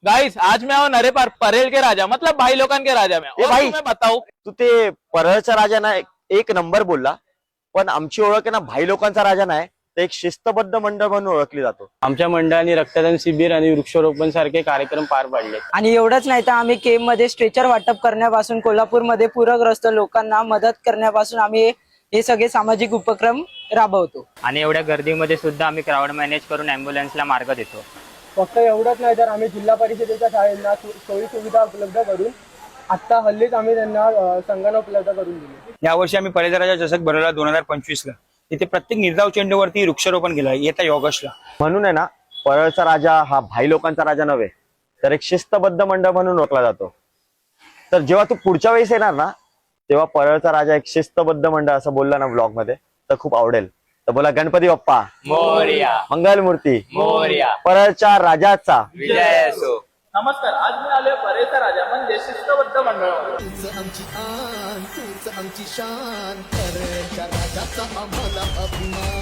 Guys आज मैं हूँ नरे परेल के राजा मतलब भाई लोकान के राजा में। ए और भाई, तुम्हें बताऊ तू ते परळचा राजा ना एक नंबर बोलला, पण आमची ओळख आहे ना भाई लोकांचा राजा नाही तर एक शिस्तबद्ध मंडळ म्हणून ओळखली जातो। आमच्या मंडळाने रक्तदान शिबिर आणि वृक्षारोपण सारखे कार्यक्रम पार पाडले। आणि एवढंच नाही तर आम्ही केम मध्ये स्ट्रेचर वाटप करण्यापासून कोल्हापूरमध्ये पूरग्रस्त लोकांना मदत करण्यापासून आम्ही हे सगळे सामाजिक उपक्रम राबवतो। आणि एवढ्या गर्दीमध्ये सुद्धा आम्ही क्राऊड मॅनेज करून ॲम्ब्युलन्सला मार्ग देतो। फक्त एवढंच नाही तर आम्ही जिल्हा परिषदेच्या शाळेंना सोयी सुविधा उपलब्ध करून आता हल्लीच आम्ही त्यांना संगणक उपलब्ध करून दिले। यावर्षी आम्ही परेलचा राजा चषक भरवला 2025 ला। तिथे प्रत्येक निर्धाव चेंडूवरती वृक्षारोपण केलं येत्या ऑगस्टला। म्हणून आहे ना परळचा राजा हा भाई लोकांचा राजा नव्हे तर एक शिस्तबद्ध मंडळ म्हणून ओळखला जातो। तर जेव्हा तू पुढच्या वेळेस येणार ना तेव्हा परळचा राजा एक शिस्तबद्ध मंडळ असं बोलला ना ब्लॉग मध्ये तर खूप आवडेल। तर बोला गणपती बाप्पा मोरया मंगलमूर्ती मोरया परळच्या राजाचा विजय असो। नमस्कार, आज मी आलोय परेलचा राजा म्हणजे शिस्तबद्ध मंडळ। तूच आमची आन, तूच आमची शान, परळच्या राजाचा आम्हाला अभिमान।